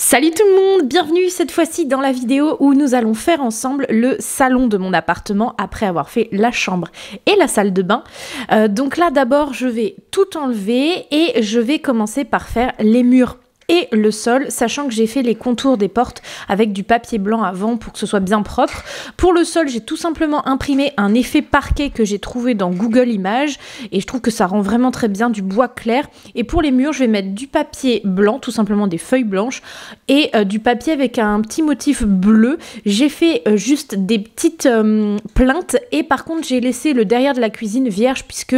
Salut tout le monde, bienvenue cette fois-ci dans la vidéo où nous allons faire ensemble le salon de mon appartement après avoir fait la chambre et la salle de bain. Donc là d'abord je vais tout enlever et je vais commencer par faire les murs et le sol, sachant que j'ai fait les contours des portes avec du papier blanc avant pour que ce soit bien propre. Pour le sol, j'ai tout simplement imprimé un effet parquet que j'ai trouvé dans Google Images et je trouve que ça rend vraiment très bien, du bois clair. Et pour les murs, je vais mettre du papier blanc, tout simplement des feuilles blanches et du papier avec un petit motif bleu. J'ai fait juste des petites plinthes et par contre, j'ai laissé le derrière de la cuisine vierge puisque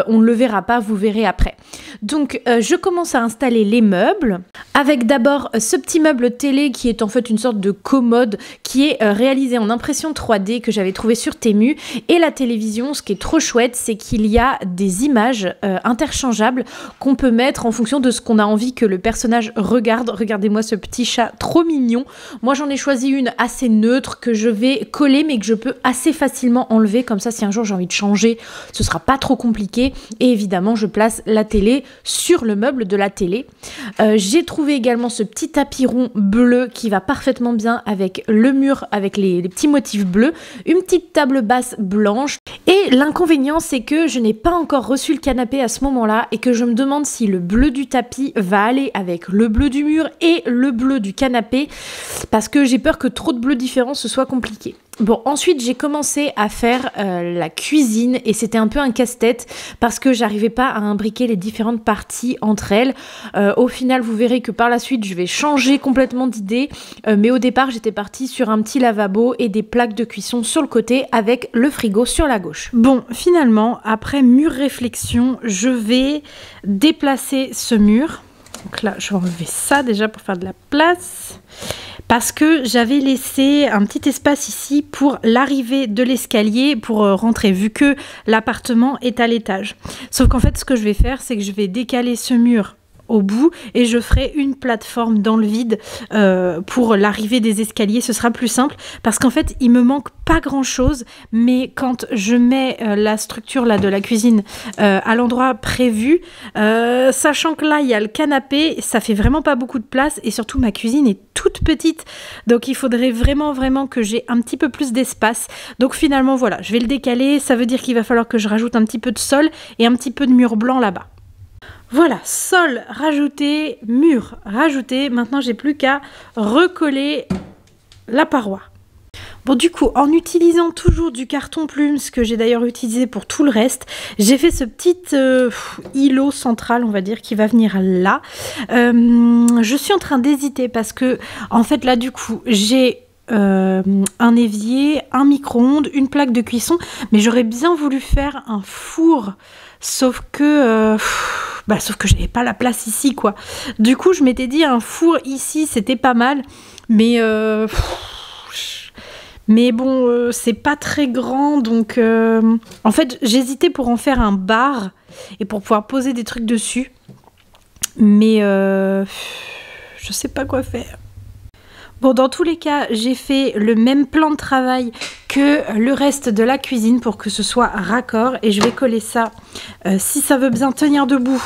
on ne le verra pas, vous verrez après. Donc, je commence à installer les meubles. Avec d'abord ce petit meuble télé qui est en fait une sorte de commode qui est réalisé en impression 3D que j'avais trouvé sur Temu. Et la télévision, ce qui est trop chouette, c'est qu'il y a des images interchangeables qu'on peut mettre en fonction de ce qu'on a envie que le personnage regarde. Regardez-moi ce petit chat trop mignon. Moi j'en ai choisi une assez neutre que je vais coller mais que je peux assez facilement enlever. Comme ça si un jour j'ai envie de changer, ce sera pas trop compliqué. Et évidemment je place la télé sur le meuble de la télé. J'ai trouvé également ce petit tapis rond bleu qui va parfaitement bien avec le mur, avec les petits motifs bleus, une petite table basse blanche. Et l'inconvénient, c'est que je n'ai pas encore reçu le canapé à ce moment-là et que je me demande si le bleu du tapis va aller avec le bleu du mur et le bleu du canapé parce que j'ai peur que trop de bleus différents ce soit compliqué. Bon, ensuite j'ai commencé à faire la cuisine et c'était un peu un casse-tête parce que j'arrivais pas à imbriquer les différentes parties entre elles. Au final, vous verrez que par la suite, je vais changer complètement d'idée. Mais au départ, j'étais partie sur un petit lavabo et des plaques de cuisson sur le côté avec le frigo sur la gauche. Bon, finalement, après mûre réflexion, je vais déplacer ce mur. Donc là, je vais enlever ça déjà pour faire de la place. Parce que j'avais laissé un petit espace ici pour l'arrivée de l'escalier pour rentrer, vu que l'appartement est à l'étage. Sauf qu'en fait, ce que je vais faire, c'est que je vais décaler ce mur au bout et je ferai une plateforme dans le vide pour l'arrivée des escaliers. Ce sera plus simple parce qu'en fait il me manque pas grand chose, mais quand je mets la structure là de la cuisine à l'endroit prévu, sachant que là il y a le canapé, ça fait vraiment pas beaucoup de place et surtout ma cuisine est toute petite, donc il faudrait vraiment que j'ai un petit peu plus d'espace. Donc finalement voilà, je vais le décaler, ça veut dire qu'il va falloir que je rajoute un petit peu de sol et un petit peu de mur blanc là-bas. Voilà, sol rajouté, mur rajouté. Maintenant, j'ai plus qu'à recoller la paroi. Bon, du coup, en utilisant toujours du carton plume, ce que j'ai d'ailleurs utilisé pour tout le reste, j'ai fait ce petit îlot central, on va dire, qui va venir là. Je suis en train d'hésiter parce que, en fait, là, du coup, j'ai un évier, un micro-ondes, une plaque de cuisson, mais j'aurais bien voulu faire un four, sauf que j'avais pas la place ici quoi. Du coup je m'étais dit un four ici c'était pas mal, mais bon c'est pas très grand donc en fait j'hésitais pour en faire un bar et pour pouvoir poser des trucs dessus, mais je sais pas quoi faire. Bon, dans tous les cas, j'ai fait le même plan de travail que le reste de la cuisine pour que ce soit raccord. Et je vais coller ça, si ça veut bien tenir debout,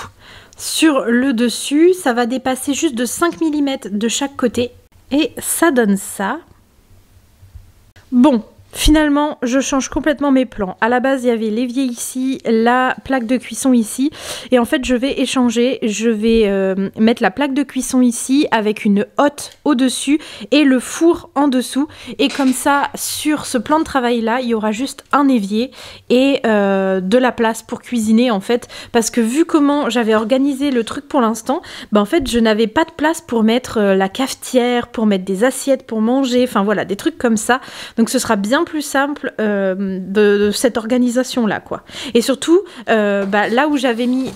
sur le dessus. Ça va dépasser juste de 5 mm de chaque côté. Et ça donne ça. Bon. Finalement, je change complètement mes plans. À la base, il y avait l'évier ici, la plaque de cuisson ici. Et en fait, je vais échanger. Je vais mettre la plaque de cuisson ici avec une hotte au-dessus et le four en dessous. Et comme ça, sur ce plan de travail-là, il y aura juste un évier et de la place pour cuisiner en fait. Parce que vu comment j'avais organisé le truc pour l'instant, en fait, je n'avais pas de place pour mettre la cafetière, pour mettre des assiettes pour manger. Enfin voilà, des trucs comme ça. Donc ce sera bien plus simple de cette organisation là quoi. Et surtout là où j'avais mis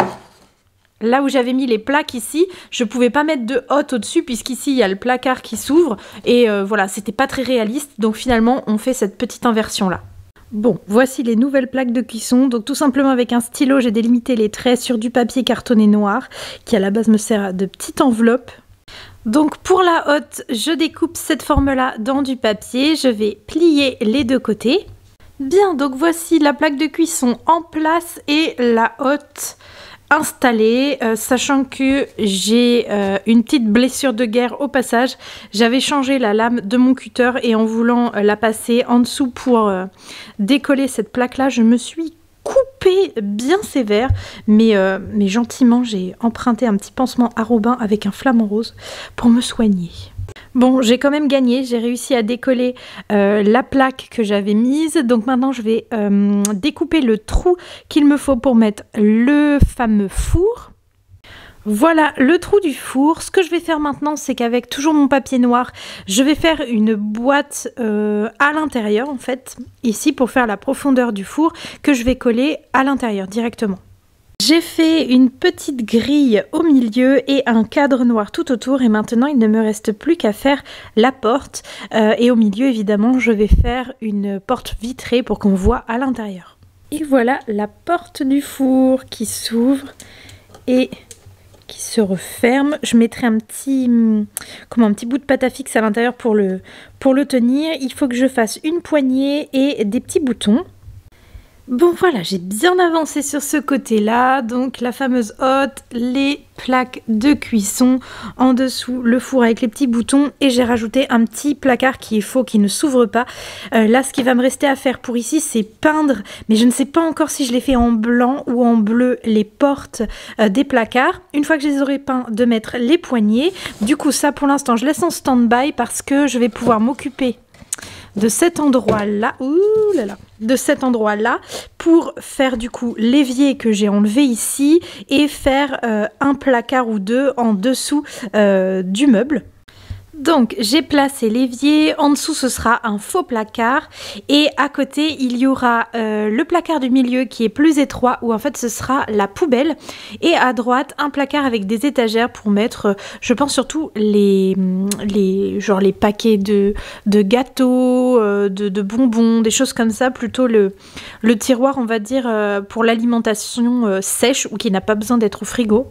les plaques ici, je pouvais pas mettre de hotte au-dessus puisqu'ici il y a le placard qui s'ouvre et voilà, c'était pas très réaliste, donc finalement on fait cette petite inversion là. Bon, voici les nouvelles plaques de cuisson. Donc tout simplement avec un stylo, j'ai délimité les traits sur du papier cartonné noir qui à la base me sert de petite enveloppe. Donc pour la hotte, je découpe cette forme-là dans du papier, je vais plier les deux côtés. Bien, donc voici la plaque de cuisson en place et la hotte installé, sachant que j'ai une petite blessure de guerre au passage. J'avais changé la lame de mon cutter et en voulant la passer en dessous pour décoller cette plaque là, je me suis coupée bien sévère, mais gentiment j'ai emprunté un petit pansement à Robin avec un flamant rose pour me soigner. Bon, j'ai quand même gagné, j'ai réussi à décoller la plaque que j'avais mise. Donc maintenant, je vais découper le trou qu'il me faut pour mettre le fameux four. Voilà le trou du four. Ce que je vais faire maintenant, c'est qu'avec toujours mon papier noir, je vais faire une boîte à l'intérieur, en fait, ici pour faire la profondeur du four, que je vais coller à l'intérieur directement. J'ai fait une petite grille au milieu et un cadre noir tout autour et maintenant il ne me reste plus qu'à faire la porte et au milieu évidemment je vais faire une porte vitrée pour qu'on voit à l'intérieur. Et voilà la porte du four qui s'ouvre et qui se referme. Je mettrai un petit bout de pâte à fixe à l'intérieur pour le tenir. Il faut que je fasse une poignée et des petits boutons. Bon voilà, j'ai bien avancé sur ce côté-là, donc la fameuse hotte, les plaques de cuisson, en dessous le four avec les petits boutons et j'ai rajouté un petit placard qui est faux, qui ne s'ouvre pas. Là, ce qui va me rester à faire pour ici, c'est peindre, mais je ne sais pas encore si je les fais en blanc ou en bleu, les portes des placards. Une fois que je les aurai peints, de mettre les poignées. Du coup, ça pour l'instant, je laisse en stand-by parce que je vais pouvoir m'occuper de cet endroit-là, pour faire du coup l'évier que j'ai enlevé ici et faire un placard ou deux en dessous du meuble. Donc j'ai placé l'évier, en dessous ce sera un faux placard et à côté il y aura le placard du milieu qui est plus étroit où en fait ce sera la poubelle et à droite un placard avec des étagères pour mettre je pense surtout les paquets de gâteaux, de bonbons, des choses comme ça, plutôt le tiroir on va dire pour l'alimentation sèche ou qui n'a pas besoin d'être au frigo.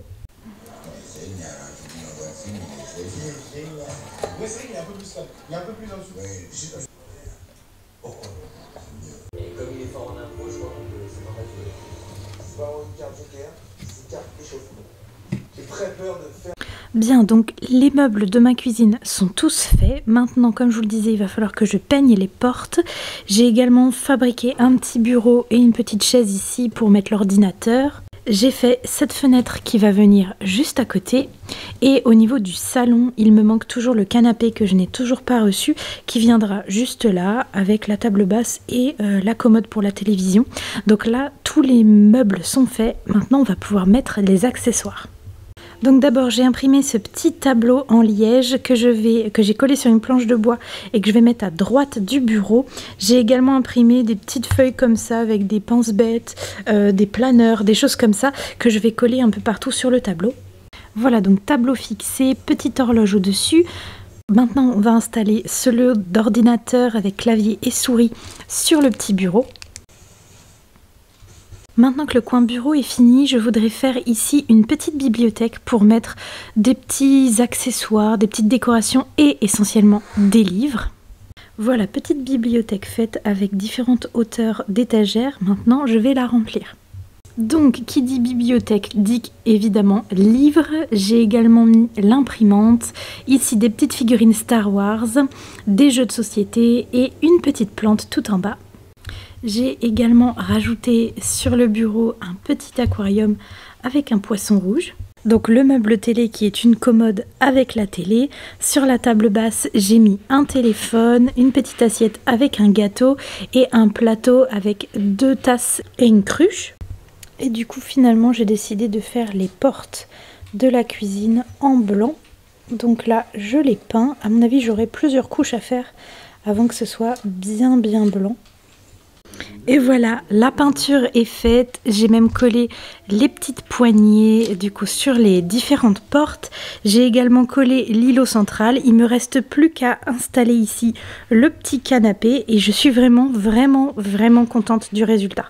Il est un peu plus en dessous. Ouais, je sais pas. Et comme il est fort en impro, je crois que c'est pas mal. C'est pas une carte joker, c'est une carte échauffement. J'ai très peur de faire. Bien, donc les meubles de ma cuisine sont tous faits. Maintenant, comme je vous le disais, il va falloir que je peigne les portes. J'ai également fabriqué un petit bureau et une petite chaise ici pour mettre l'ordinateur. J'ai fait cette fenêtre qui va venir juste à côté et au niveau du salon, il me manque toujours le canapé que je n'ai toujours pas reçu qui viendra juste là avec la table basse et la commode pour la télévision. Donc là, tous les meubles sont faits. Maintenant, on va pouvoir mettre les accessoires. Donc d'abord j'ai imprimé ce petit tableau en liège que j'ai collé sur une planche de bois et que je vais mettre à droite du bureau. J'ai également imprimé des petites feuilles comme ça avec des pense-bêtes, des planeurs, des choses comme ça que je vais coller un peu partout sur le tableau. Voilà donc tableau fixé, petite horloge au-dessus. Maintenant on va installer ce lot d'ordinateur avec clavier et souris sur le petit bureau. Maintenant que le coin bureau est fini, je voudrais faire ici une petite bibliothèque pour mettre des petits accessoires, des petites décorations et essentiellement des livres. Voilà, petite bibliothèque faite avec différentes hauteurs d'étagères. Maintenant, je vais la remplir. Donc, qui dit bibliothèque dit évidemment livres. J'ai également mis l'imprimante. Ici, des petites figurines Star Wars, des jeux de société et une petite plante tout en bas. J'ai également rajouté sur le bureau un petit aquarium avec un poisson rouge. Donc le meuble télé qui est une commode avec la télé. Sur la table basse, j'ai mis un téléphone, une petite assiette avec un gâteau et un plateau avec 2 tasses et une cruche. Et du coup, finalement, j'ai décidé de faire les portes de la cuisine en blanc. Donc là, je les peins. À mon avis, j'aurai plusieurs couches à faire avant que ce soit bien blanc. Et voilà, la peinture est faite, j'ai même collé les petites poignées du coup sur les différentes portes. J'ai également collé l'îlot central, il me reste plus qu'à installer ici le petit canapé et je suis vraiment contente du résultat.